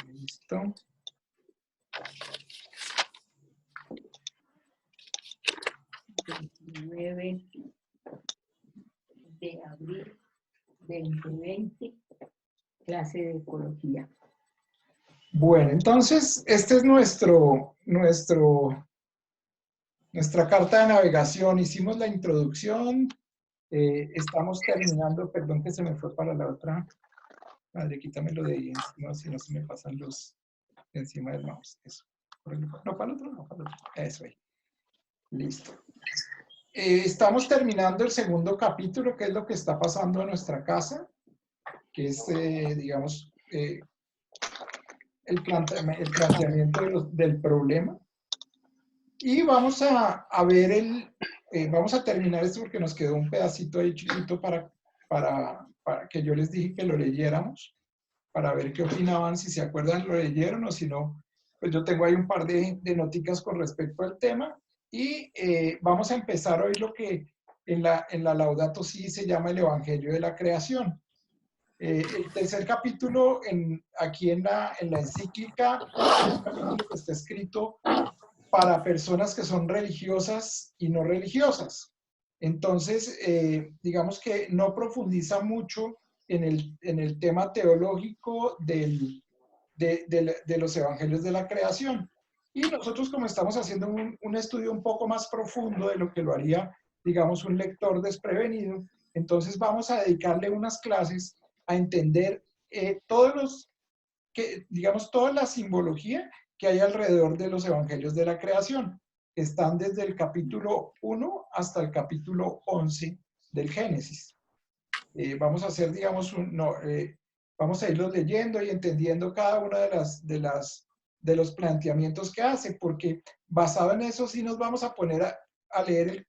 Listo. ...29 de abril 2020, clase de ecología. Bueno, entonces, este es nuestra carta de navegación. Hicimos la introducción, estamos terminando, perdón que se me fue para la otra. Madre, quítamelo de ahí encima, si no se me pasan los encima del mouse. Eso. No, para el otro, no, para el otro. Eso ahí. Listo. Estamos terminando el segundo capítulo, que es lo que está pasando en nuestra casa, que es, digamos, el planteamiento del problema. Y vamos a ver vamos a terminar esto porque nos quedó un pedacito ahí chiquito para que yo les dije que lo leyéramos, para ver qué opinaban, si se acuerdan lo leyeron o si no, pues yo tengo ahí un par de noticas con respecto al tema y vamos a empezar hoy lo que en la Laudato Si se llama el Evangelio de la Creación. El tercer capítulo aquí en la encíclica es un capítulo que está escrito para personas que son religiosas y no religiosas. Entonces, digamos que no profundiza mucho en el tema teológico de los evangelios de la creación. Y nosotros, como estamos haciendo un estudio un poco más profundo de lo que lo haría, digamos, un lector desprevenido, entonces vamos a dedicarle unas clases a entender digamos, toda la simbología que hay alrededor de los evangelios de la creación. Están desde el capítulo 1 hasta el capítulo 11 del Génesis. Vamos a hacer, digamos, vamos a irlos leyendo y entendiendo cada una de los planteamientos que hace, porque basado en eso sí nos vamos a poner a leer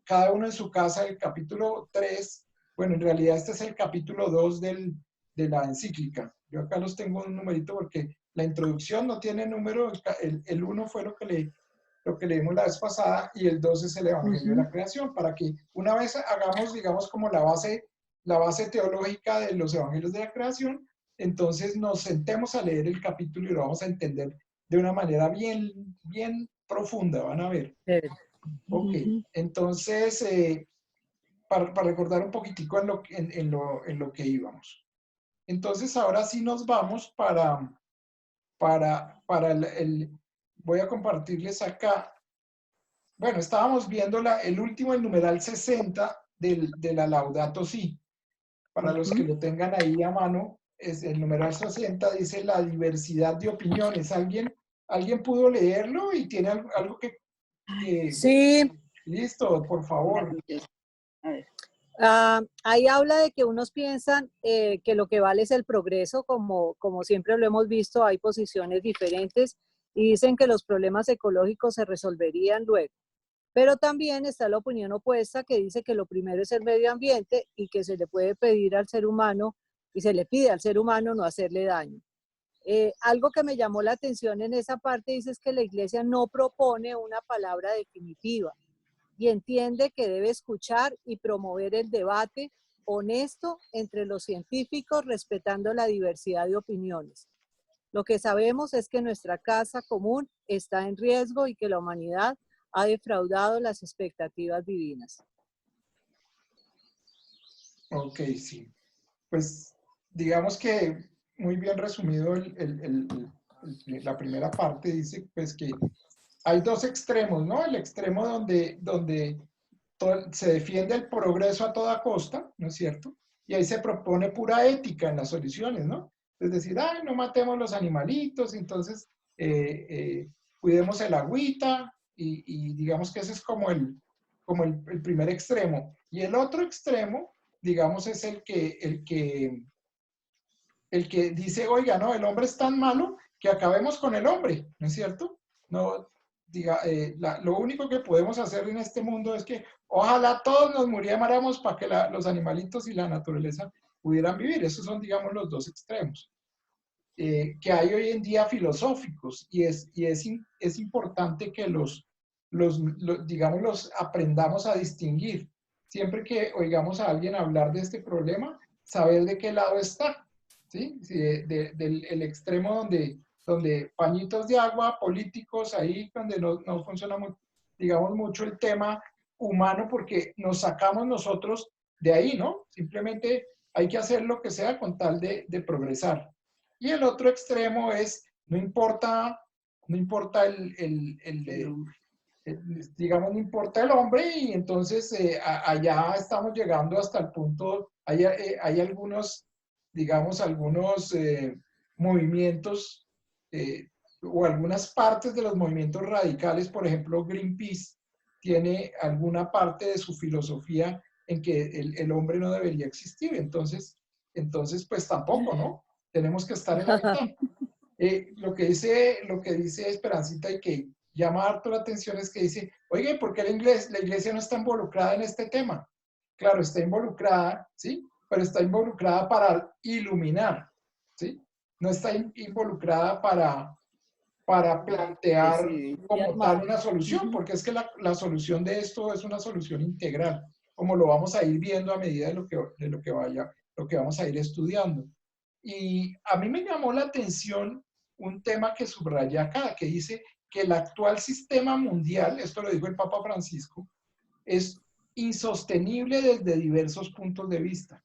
cada uno en su casa el capítulo 3. Bueno, en realidad este es el capítulo 2 de la encíclica. Yo acá los tengo un numerito porque la introducción no tiene número, el 1 fue lo que leímos la vez pasada y el 2 es el Evangelio de la Creación, para que una vez hagamos, digamos, como la base teológica de los Evangelios de la Creación, entonces nos sentemos a leer el capítulo y lo vamos a entender de una manera bien, bien profunda, van a ver. Ok, entonces, para recordar un poquitico en lo que íbamos. Entonces, ahora sí nos vamos para voy a compartirles acá. Bueno, estábamos viendo el último, el numeral 60 de la Laudato Si. Para los que lo tengan ahí a mano, es el numeral 60, dice la diversidad de opiniones. ¿Alguien pudo leerlo y tiene algo que Sí. Listo, por favor. Ahí habla de que unos piensan que lo que vale es el progreso, como siempre lo hemos visto, hay posiciones diferentes y dicen que los problemas ecológicos se resolverían luego. Pero también está la opinión opuesta que dice que lo primero es el medio ambiente y que se le puede pedir al ser humano y se le pide al ser humano no hacerle daño. Algo que me llamó la atención en esa parte dice es que la iglesia no propone una palabra definitiva y entiende que debe escuchar y promover el debate honesto entre los científicos, respetando la diversidad de opiniones. Lo que sabemos es que nuestra casa común está en riesgo y que la humanidad ha defraudado las expectativas divinas. Ok, sí. Pues digamos que muy bien resumido la primera parte, dice pues que hay dos extremos, ¿no? El extremo donde se defiende el progreso a toda costa, ¿no es cierto? Y ahí se propone pura ética en las soluciones, ¿no? Es decir, ay, no matemos los animalitos, entonces cuidemos el agüita y digamos que ese es como el primer extremo. Y el otro extremo, digamos, es el que dice, oiga, no, el hombre es tan malo que acabemos con el hombre, ¿no es cierto? No, lo único que podemos hacer en este mundo es que ojalá todos nos muriéramos para que los animalitos y la naturaleza pudieran vivir. Esos son, digamos, los dos extremos que hay hoy en día filosóficos y es importante que digamos, los aprendamos a distinguir. Siempre que oigamos a alguien hablar de este problema, saber de qué lado está. ¿sí? Sí, del el extremo donde pañitos de agua, políticos, ahí donde no funciona, digamos, mucho el tema humano porque nos sacamos nosotros de ahí, ¿no? Simplemente hay que hacer lo que sea con tal de progresar. Y el otro extremo es, no importa digamos, no importa el hombre y entonces allá estamos llegando hasta el punto, hay algunos, digamos, algunos movimientos o algunas partes de los movimientos radicales, por ejemplo, Greenpeace tiene alguna parte de su filosofía en que el hombre no debería existir, entonces pues tampoco, ¿no? Tenemos que estar en la mitad. Lo que dice Esperancita y que llama harto la atención es que dice, oye, ¿por qué la iglesia no está involucrada en este tema? Claro, está involucrada, ¿sí? Pero está involucrada para iluminar, ¿sí? No está involucrada para plantear Decidir y como tal armar. una solución, Ujú. porque es que la solución de esto es una solución integral, como lo vamos a ir viendo a medida lo que vamos a ir estudiando. Y a mí me llamó la atención un tema que subraya acá, que dice que el actual sistema mundial, esto lo dijo el Papa Francisco, es insostenible desde diversos puntos de vista,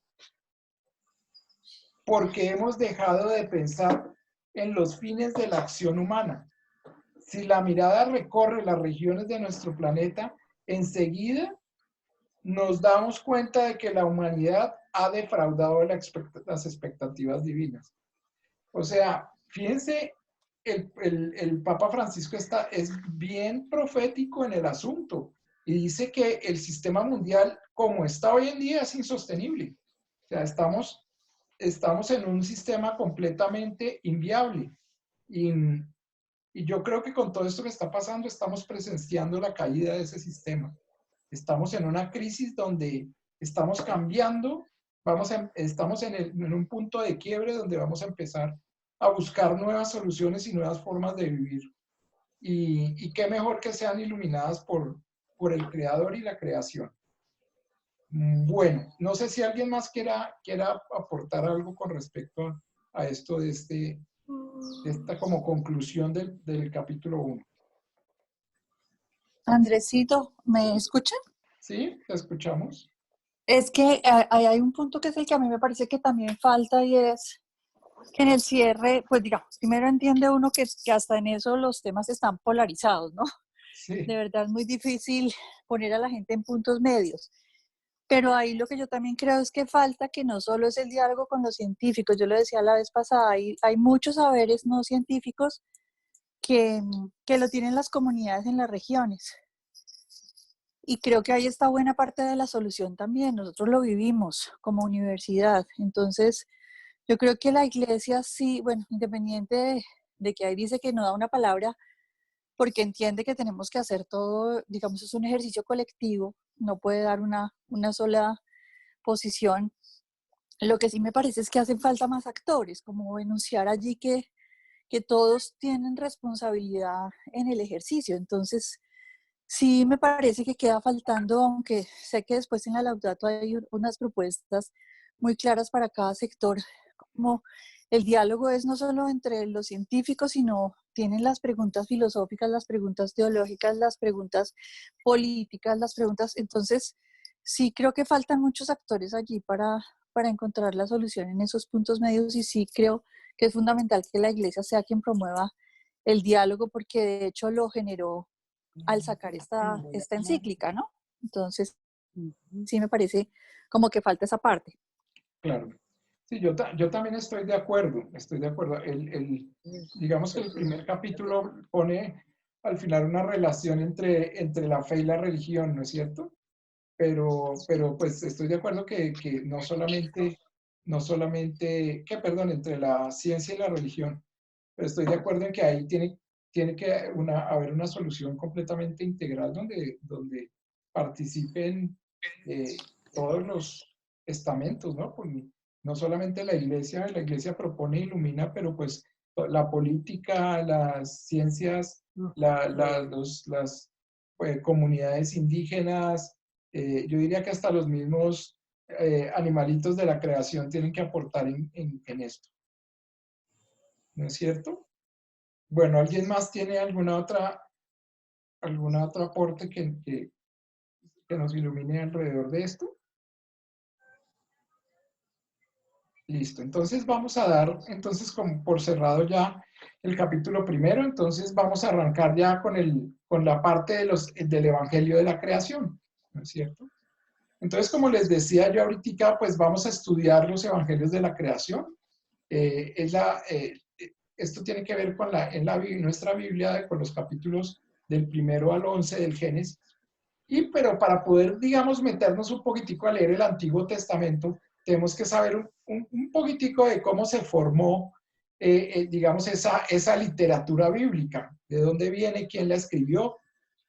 porque hemos dejado de pensar en los fines de la acción humana. Si la mirada recorre las regiones de nuestro planeta, enseguida nos damos cuenta de que la humanidad ha defraudado las expectativas divinas. O sea, fíjense, el Papa Francisco es bien profético en el asunto y dice que el sistema mundial como está hoy en día es insostenible. O sea, estamos en un sistema completamente inviable. Y, y yo creo que con todo esto que está pasando estamos presenciando la caída de ese sistema. Estamos en una crisis donde estamos cambiando, estamos en un punto de quiebre donde vamos a empezar a buscar nuevas soluciones y nuevas formas de vivir. Y qué mejor que sean iluminadas por el Creador y la creación. Bueno, no sé si alguien más quiera aportar algo con respecto a esto de esta como conclusión del capítulo 1. Andresito, ¿me escuchan? ¿Sí? ¿Te escuchamos? Es que ahí hay un punto que es el que a mí me parece que también falta y es que en el cierre, pues digamos, primero entiende uno que hasta en eso los temas están polarizados, ¿no? De Sí, verdad es muy difícil poner a la gente en puntos medios. Pero ahí lo que yo también creo es que falta que no solo es el diálogo con los científicos, yo lo decía la vez pasada, hay muchos saberes no científicos que lo tienen las comunidades en las regiones. Y creo que ahí está buena parte de la solución también. Nosotros lo vivimos como universidad. Entonces, yo creo que la iglesia sí, bueno, independiente de que ahí dice que no da una palabra, porque entiende que tenemos que hacer todo, digamos, es un ejercicio colectivo, no puede dar una sola posición. Lo que sí me parece es que hacen falta más actores, como enunciar allí que todos tienen responsabilidad en el ejercicio. Entonces, sí, me parece que queda faltando, aunque sé que después en la Laudato hay unas propuestas muy claras para cada sector, como el diálogo es no solo entre los científicos, sino tienen las preguntas filosóficas, las preguntas teológicas, las preguntas políticas, las preguntas, entonces sí creo que faltan muchos actores allí para encontrar la solución en esos puntos medios y sí creo que es fundamental que la iglesia sea quien promueva el diálogo porque de hecho lo generó al sacar esta encíclica, ¿no? Entonces, sí me parece como que falta esa parte. claro. Sí, yo también estoy de acuerdo, estoy de acuerdo. Digamos que el primer capítulo pone al final una relación entre la fe y la religión, ¿no es cierto? Pero pues estoy de acuerdo que no solamente, perdón, entre la ciencia y la religión, pero estoy de acuerdo en que ahí tiene que haber una solución completamente integral donde participen todos los estamentos, ¿no? No solamente la iglesia propone e ilumina, pero pues la política, las ciencias, las comunidades indígenas, yo diría que hasta los mismos animalitos de la creación tienen que aportar en esto. ¿no es cierto? Bueno, ¿alguien más tiene algún otro aporte que nos ilumine alrededor de esto? Listo, entonces vamos a dar, entonces como por cerrado ya el capítulo primero, entonces vamos a arrancar ya con la parte del Evangelio de la Creación, ¿no es cierto? Entonces, como les decía yo ahorita, pues vamos a estudiar los Evangelios de la Creación. Esto tiene que ver con nuestra Biblia, con los capítulos del 1 al 11 del Génesis. Pero para poder, digamos, meternos un poquitico a leer el Antiguo Testamento, tenemos que saber un poquitico de cómo se formó, digamos, esa literatura bíblica, de dónde viene, quién la escribió,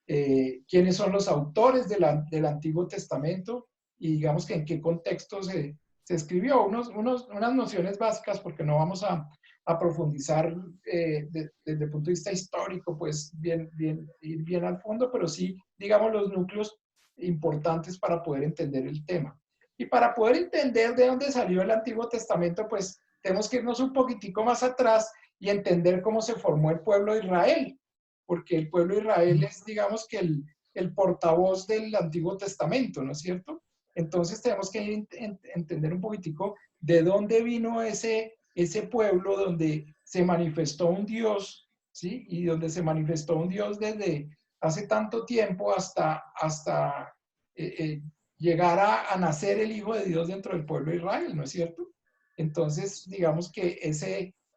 quiénes son los autores del Antiguo Testamento y, digamos, que en qué contexto se escribió. Unas nociones básicas, porque no vamos a profundizar desde el punto de vista histórico, pues ir bien al fondo, pero sí, digamos, los núcleos importantes para poder entender el tema. Y para poder entender de dónde salió el Antiguo Testamento, pues tenemos que irnos un poquitico más atrás y entender cómo se formó el pueblo de Israel, porque el pueblo de Israel es, digamos, que el portavoz del Antiguo Testamento, ¿no es cierto? Entonces tenemos que entender un poquitico de dónde vino ese pueblo donde se manifestó un Dios, ¿sí? Y donde se manifestó un Dios desde hace tanto tiempo hasta llegar a nacer el Hijo de Dios dentro del pueblo de Israel, ¿no es cierto? Entonces, digamos que eso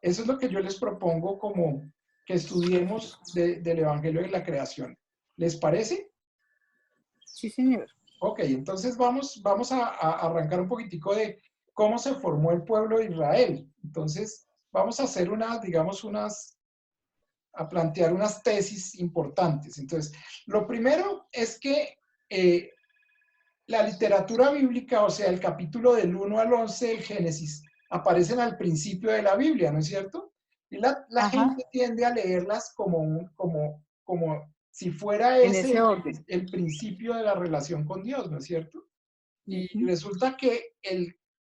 es lo que yo les propongo como que estudiemos del Evangelio de la Creación. ¿Les parece? Sí, señor. Ok, entonces vamos a arrancar un poquitico de cómo se formó el pueblo de Israel. Entonces, vamos a hacer a plantear unas tesis importantes. Entonces, lo primero es que la literatura bíblica, o sea, el capítulo del 1 al 11 del Génesis, aparecen al principio de la Biblia, ¿no es cierto? Y la gente tiende a leerlas como si fuera En ese ese orden. el principio de la relación con Dios, ¿no es cierto? Y Ujú. resulta que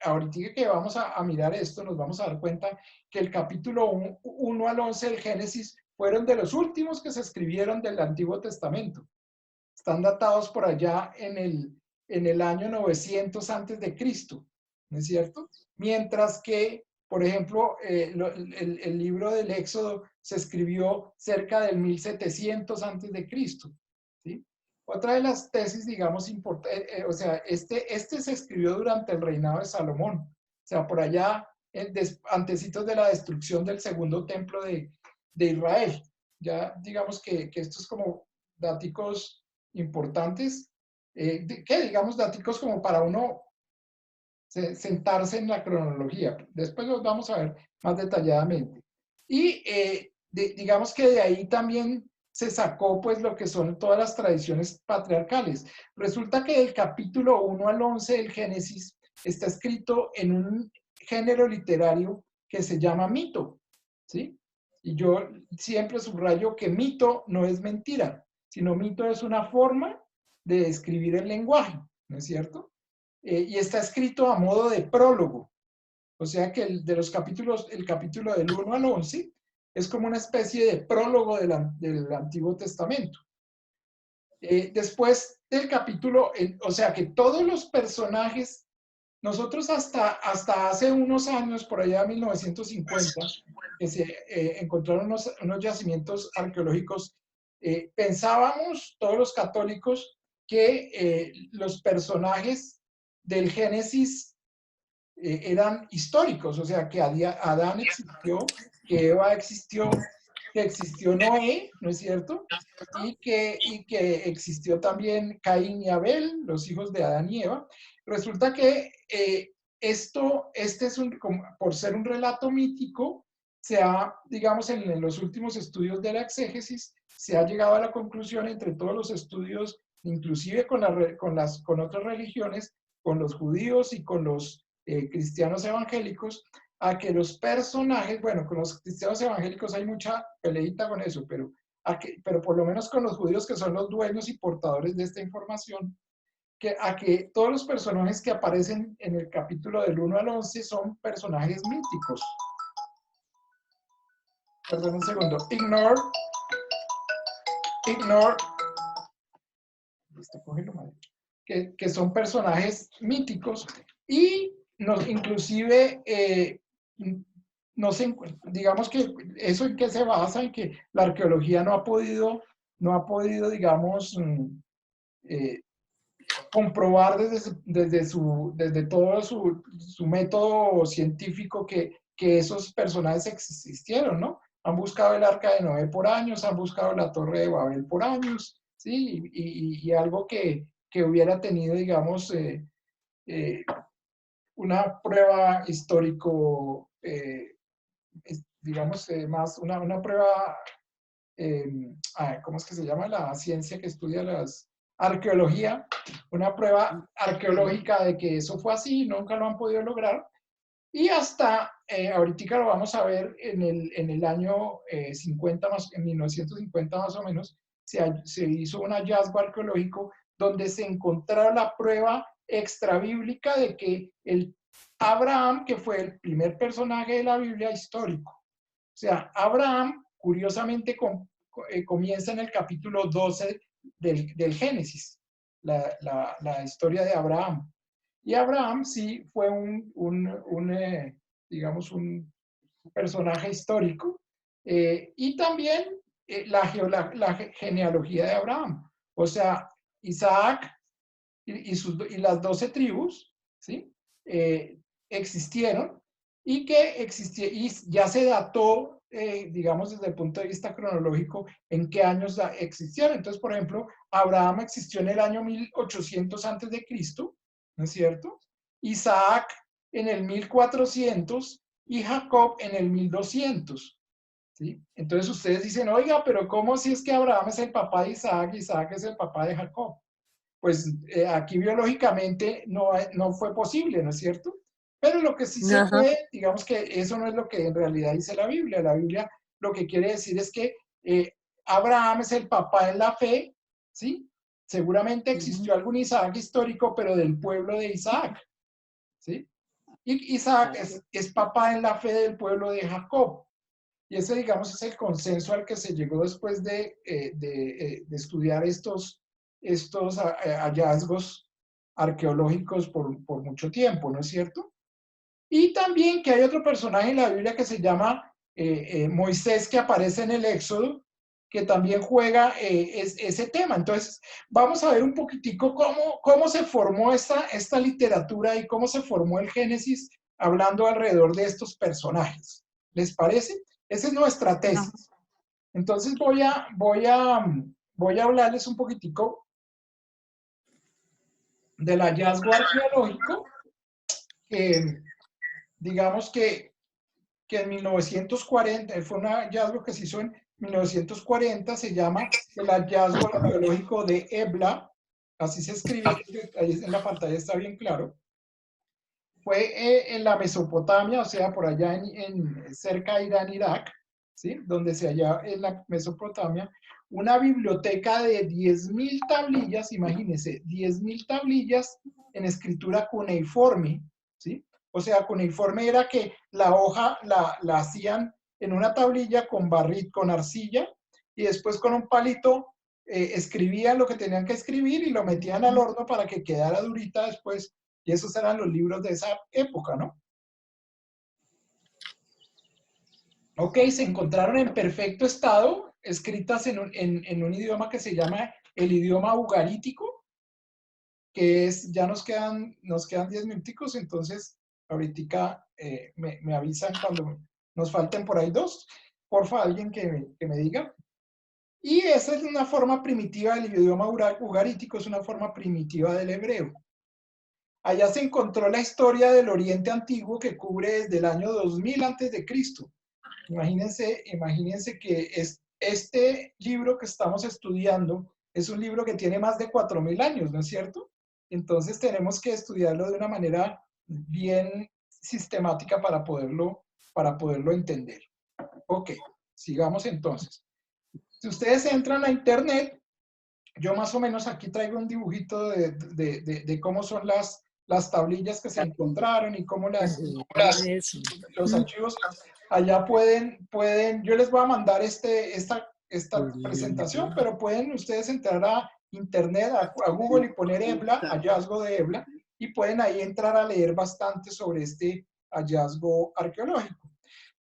ahorita que vamos a mirar esto, nos vamos a dar cuenta que el capítulo 1 al 11 del Génesis fueron de los últimos que se escribieron del Antiguo Testamento. Están datados por allá en el año 900 antes de Cristo, ¿no es cierto? Mientras que, por ejemplo, el libro del Éxodo se escribió cerca del 1700 antes de Cristo, ¿sí? Otra de las tesis, digamos, o sea, este se escribió durante el reinado de Salomón, o sea, por allá, antecitos de la destrucción del segundo templo de Israel. Ya digamos que esto es como datos importantes, que digamos datos como para uno sentarse en la cronología. Después los vamos a ver más detalladamente. Y digamos que de ahí también se sacó pues lo que son todas las tradiciones patriarcales. Resulta que del capítulo 1 al 11 del Génesis está escrito en un género literario que se llama mito, ¿sí? Y yo siempre subrayo que mito no es mentira, sino mito es una forma de describir el lenguaje, ¿no es cierto? Y está escrito a modo de prólogo. O sea que el capítulo del 1 al 11 es como una especie de prólogo del Antiguo Testamento. Después del capítulo, o sea que todos los personajes, nosotros hasta hace unos años, por allá 1950, que se encontraron unos yacimientos arqueológicos, pensábamos todos los católicos que los personajes del Génesis eran históricos, o sea, que Adán existió, que Eva existió, que existió Noé, ¿no es cierto? Y que existió también Caín y Abel, los hijos de Adán y Eva. Resulta que por ser un relato mítico, digamos, en los últimos estudios de la exégesis, se ha llegado a la conclusión entre todos los estudios, inclusive con otras religiones, con los judíos y con los cristianos evangélicos, a que los personajes, bueno, con los cristianos evangélicos hay mucha peleita con eso, pero por lo menos con los judíos, que son los dueños y portadores de esta información, a que todos los personajes que aparecen en el capítulo del 1 al 11 son personajes míticos. perdón un segundo, listo, cógelo, madre. Que son personajes míticos y inclusive digamos que eso en qué se basa, en que la arqueología no ha podido, digamos, comprobar desde todo su método científico que esos personajes existieron, ¿no? Han buscado el Arca de Noé por años, han buscado la Torre de Babel por años, ¿sí? Y algo que hubiera tenido, digamos, una prueba histórico, digamos, más, una prueba, ¿cómo es que se llama? La ciencia que estudia arqueología, una prueba arqueológica de que eso fue así, nunca lo han podido lograr. Y hasta ahorita lo vamos a ver en el año 50, en 1950 más o menos, se hizo un hallazgo arqueológico donde se encontró la prueba extrabíblica de que Abraham, que fue el primer personaje de la Biblia histórico, o sea, Abraham, curiosamente, comienza en el capítulo 12 del Génesis, la historia de Abraham. Y Abraham sí fue digamos, un personaje histórico. Y también la genealogía de Abraham. O sea, Isaac y las 12 tribus, ¿sí? Existieron y y ya se dató, digamos, desde el punto de vista cronológico, en qué años existieron. Entonces, por ejemplo, Abraham existió en el año 1800 antes de Cristo, ¿no es cierto? Isaac en el 1400 y Jacob en el 1200. ¿Sí? Entonces ustedes dicen, oiga, pero ¿cómo si es que Abraham es el papá de Isaac y Isaac es el papá de Jacob? Pues aquí biológicamente no fue posible, ¿no es cierto? Pero lo que sí se puede, digamos que eso no es lo que en realidad dice la Biblia. La Biblia lo que quiere decir es que Abraham es el papá en la fe, ¿sí? Seguramente existió algún Isaac histórico, pero del pueblo de Isaac, ¿sí? Y Isaac es papá en la fe del pueblo de Jacob. Y ese, digamos, es el consenso al que se llegó después de estudiar estos hallazgos arqueológicos por mucho tiempo, ¿no es cierto? Y también que hay otro personaje en la Biblia que se llama Moisés, que aparece en el Éxodo, que también juega ese tema. Entonces, vamos a ver un poquitico cómo se formó esta literatura y cómo se formó el Génesis hablando alrededor de estos personajes. ¿Les parece? Esa es nuestra tesis. Entonces voy a hablarles un poquitico del hallazgo arqueológico, que digamos que en 1940, fue un hallazgo que se hizo en 1940, se llama el hallazgo arqueológico de Ebla, así se escribe, ahí en la pantalla está bien claro. Fue en la Mesopotamia, o sea, por allá cerca de Irán, Irak, ¿sí? Donde se halla en la Mesopotamia, una biblioteca de 10.000 tablillas, imagínense, 10.000 tablillas en escritura cuneiforme, ¿sí? O sea, cuneiforme era que la hoja la hacían en una tablilla con arcilla, y después con un palito escribían lo que tenían que escribir y lo metían al horno para que quedara durita después. Y esos eran los libros de esa época, ¿no? Ok, se encontraron en perfecto estado, escritas en un idioma que se llama el idioma ugarítico, que es, ya nos quedan 10 minuticos, entonces ahorita me avisan cuando nos falten por ahí 2. Porfa, alguien que me diga. Y esa es una forma primitiva del idioma ugarítico, es una forma primitiva del hebreo. Allá se encontró la historia del Oriente Antiguo que cubre desde el año 2000 antes de Cristo. Imagínense que este libro que estamos estudiando es un libro que tiene más de 4.000 años, ¿no es cierto? Entonces tenemos que estudiarlo de una manera bien sistemática para poderlo entender. Ok, sigamos entonces. Si ustedes entran a internet, yo más o menos aquí traigo un dibujito de cómo son las las tablillas que se encontraron y cómo Eso. los archivos. Allá yo les voy a mandar esta presentación, pero pueden ustedes entrar a internet, a Google y poner EBLA, hallazgo de EBLA, y pueden ahí entrar a leer bastante sobre este hallazgo arqueológico.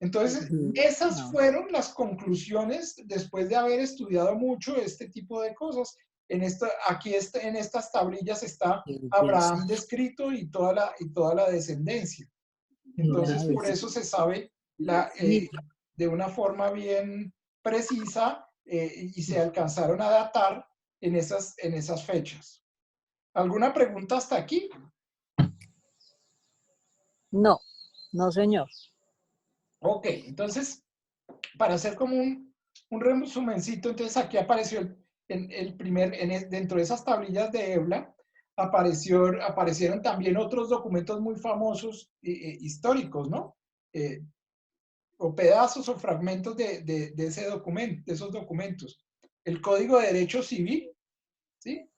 Entonces, esas fueron las conclusiones después de haber estudiado mucho este tipo de cosas. En estas tablillas está Abraham descrito y toda la descendencia. Entonces, por eso se sabe de una forma bien precisa y se alcanzaron a datar en esas fechas. ¿Alguna pregunta hasta aquí? No, no, señor. Ok, entonces, para hacer como un resumencito, entonces aquí apareció dentro de esas tablillas de EBLA, aparecieron también otros documentos muy famosos históricos, ¿no? O pedazos o fragmentos de esos documentos. El Código de Derecho Civil, ¿sí?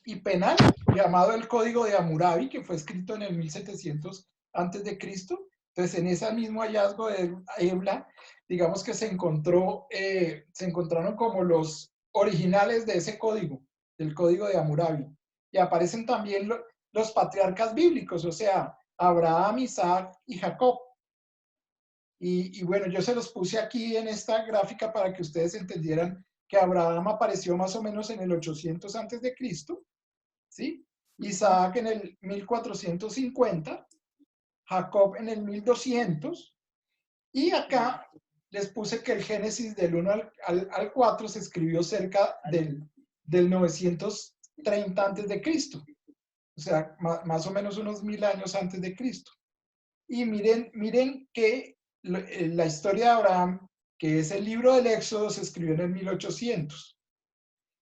Y penal, llamado el Código de Hammurabi, que fue escrito en el 1700 antes de Cristo. Entonces, en ese mismo hallazgo de EBLA, digamos que se encontraron como los originales de ese código, del Código de Hammurabi. Y aparecen también los patriarcas bíblicos, o sea, Abraham, Isaac y Jacob. Y bueno, yo se los puse aquí en esta gráfica para que ustedes entendieran que Abraham apareció más o menos en el 800 antes de Cristo, ¿sí? Isaac en el 1450, Jacob en el 1200, y acá les puse que el Génesis del 1 al 4 se escribió cerca del 930 antes de Cristo, o sea, más o menos unos 1000 años antes de Cristo. Y miren que la historia de Abraham, que es el libro del Éxodo, se escribió en el 1800.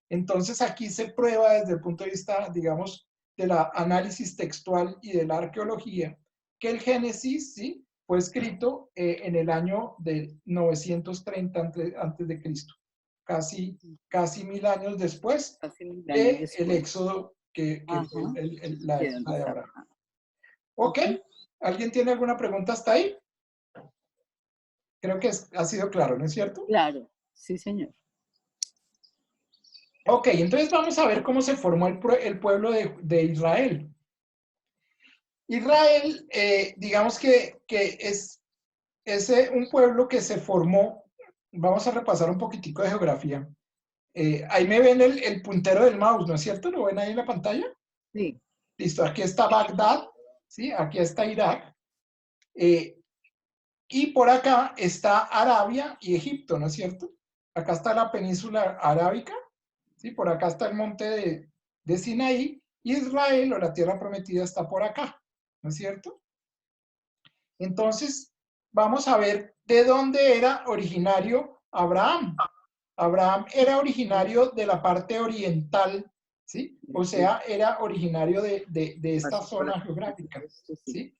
Entonces aquí se prueba desde el punto de vista, digamos, del análisis textual y de la arqueología, que el Génesis, ¿sí?, fue escrito en el año de 930 antes de Cristo, casi 1000 años después del Éxodo, que fue la época de Abraham. ¿Ok? ¿Alguien tiene alguna pregunta hasta ahí? Creo que ha sido claro, ¿no es cierto? Claro, sí, señor. Ok, entonces vamos a ver cómo se formó el pueblo de Israel. Israel, digamos que es un pueblo que se formó. Vamos a repasar un poquitico de geografía. Ahí me ven el puntero del mouse, ¿no es cierto? ¿Lo ven ahí en la pantalla? Sí. Listo, aquí está Bagdad, ¿sí? Aquí está Irak. Y por acá está Arabia y Egipto, ¿no es cierto? Acá está la península arábica, ¿sí? Por acá está el monte de Sinaí, y Israel o la tierra prometida está por acá, ¿no es cierto? Entonces, vamos a ver de dónde era originario Abraham. Abraham era originario de la parte oriental, ¿sí? O sea, era originario de esta zona geográfica, ¿sí?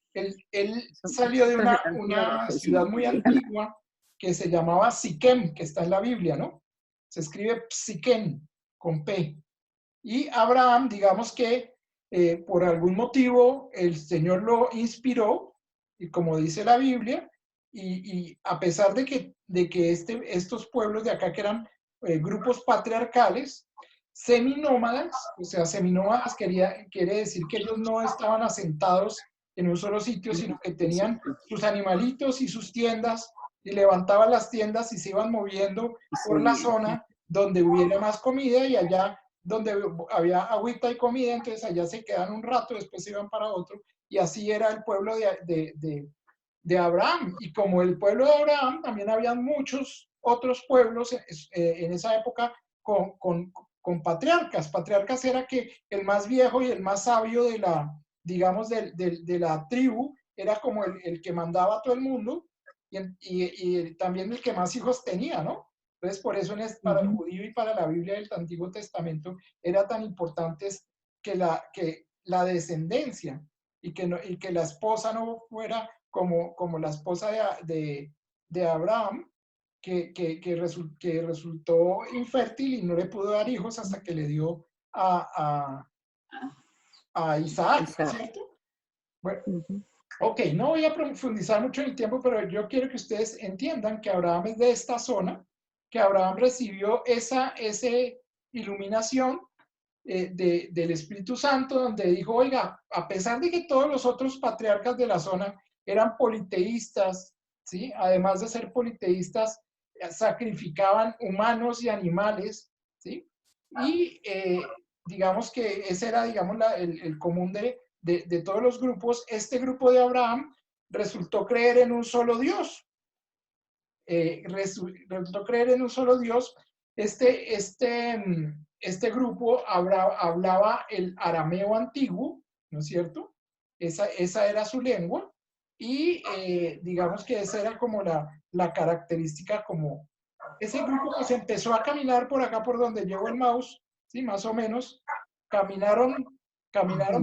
Él salió de una ciudad muy antigua que se llamaba Siquem, que está en la Biblia, ¿no? Se escribe Siquem, con P. Y Abraham, digamos que por algún motivo el Señor lo inspiró, y como dice la Biblia, y a pesar de que estos pueblos de acá, que eran grupos patriarcales, seminómadas, o sea, seminómadas quiere decir que ellos no estaban asentados en un solo sitio, sino que tenían sus animalitos y sus tiendas, y levantaban las tiendas y se iban moviendo por la zona donde hubiera más comida, y allá donde había agüita y comida, entonces allá se quedan un rato, después se iban para otro, y así era el pueblo de Abraham. Y como el pueblo de Abraham, también habían muchos otros pueblos en esa época con patriarcas. Patriarcas era que el más viejo y el más sabio digamos, de la tribu era como el que mandaba a todo el mundo, y también el que más hijos tenía, ¿no? Entonces, por eso para el judío y para la Biblia del Antiguo Testamento era tan importante que la descendencia, y que la esposa no fuera como la esposa de Abraham, que resultó infértil y no le pudo dar hijos hasta que le dio a a Isaac, Isaac. ¿cierto? Bueno, Ujú. ok, no voy a profundizar mucho en el tiempo, pero yo quiero que ustedes entiendan que Abraham es de esta zona, que Abraham recibió esa iluminación del Espíritu Santo, donde dijo, oiga, a pesar de que todos los otros patriarcas de la zona eran politeístas, ¿sí? Además de ser politeístas, sacrificaban humanos y animales, ¿sí? Y digamos que ese era, digamos, el común de todos los grupos. Este grupo de Abraham resultó creer en un solo Dios. Resultó creer en un solo Dios. Este grupo hablaba el arameo antiguo, ¿no es cierto? Esa era su lengua. Y digamos que esa era como la característica, como ese grupo pues empezó a caminar por acá por donde llevo el mouse, ¿sí? Más o menos, caminaron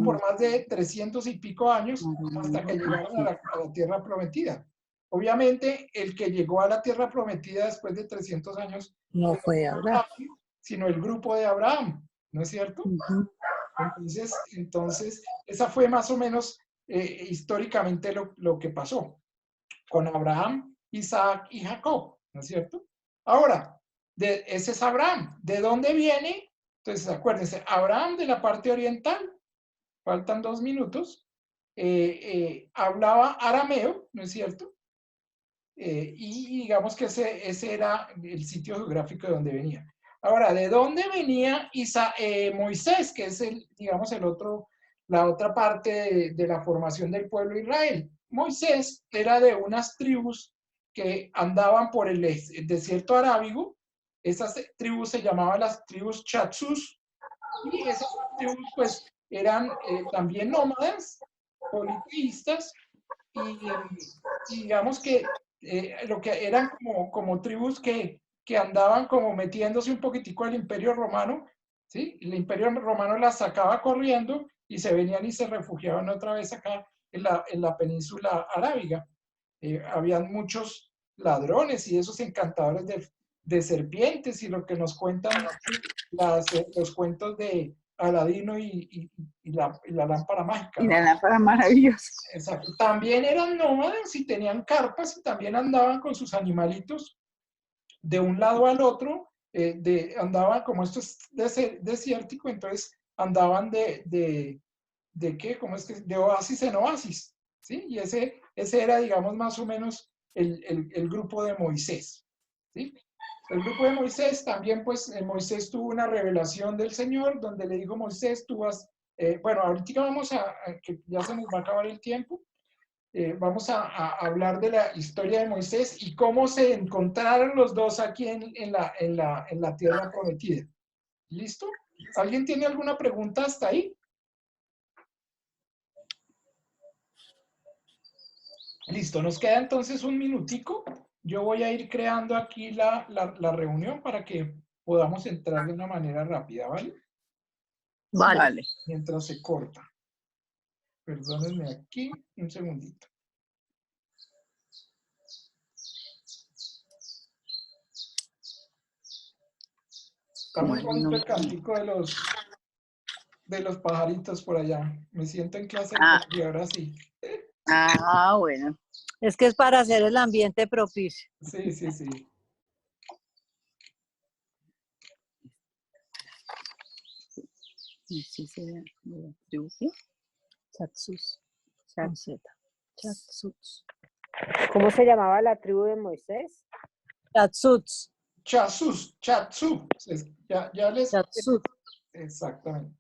por más de 300 y pico años hasta que llegaron a la tierra prometida. Obviamente, el que llegó a la tierra prometida después de 300 años No fue Abraham. sino el grupo de Abraham, ¿no es cierto? Ujú. Entonces esa fue más o menos históricamente lo que pasó con Abraham, Isaac y Jacob, ¿no es cierto? Ahora, ese es Abraham. ¿De dónde viene? Entonces, acuérdense, Abraham de la parte oriental, faltan 2 minutos, hablaba arameo, ¿no es cierto? Y digamos que ese era el sitio geográfico de donde venía. Ahora, ¿de dónde venía Moisés, que es digamos, la otra parte de la formación del pueblo de Israel? Moisés era de unas tribus que andaban por el desierto arábigo. Esas tribus se llamaban las tribus Chatzus, y esas tribus pues eran también nómadas, politeístas, y digamos que lo que eran como tribus que andaban como metiéndose un poquitico al Imperio Romano, ¿sí? El Imperio Romano las sacaba corriendo y se venían y se refugiaban otra vez acá en la península arábiga. Habían muchos ladrones y esos encantadores de serpientes, y lo que nos cuentan los cuentos de Aladino y la lámpara mágica, Y ¿no? la lámpara maravillosa. Exacto. También eran nómadas y tenían carpas y también andaban con sus animalitos de un lado al otro. Andaban, como esto es desértico, entonces andaban ¿de qué? ¿Cómo es que? De oasis en oasis, ¿sí? Y ese era, digamos, más o menos el grupo de Moisés, ¿sí? El grupo de Moisés también, pues, Moisés tuvo una revelación del Señor donde le dijo: Moisés, tú vas, bueno, ahorita vamos que ya se nos va a acabar el tiempo, vamos a hablar de la historia de Moisés y cómo se encontraron los dos aquí en la tierra prometida. ¿Listo? ¿Alguien tiene alguna pregunta hasta ahí? Listo, nos queda entonces un minutico. Yo voy a ir creando aquí la reunión para que podamos entrar de una manera rápida, ¿vale? Vale. Mientras se corta. Perdónenme aquí un segundito. Está muy bonito el cantico de los pajaritos por allá. Me siento en clase de colegio, ahora sí. Ah, bueno. Es que es para hacer el ambiente propicio. Sí, sí, sí. Sí, sería de tribu. Chatzus. Chat. Chatzus. ¿Cómo se llamaba la tribu de Moisés? Chatzus. Chatzu. Ya les... Chatzus. Exactamente.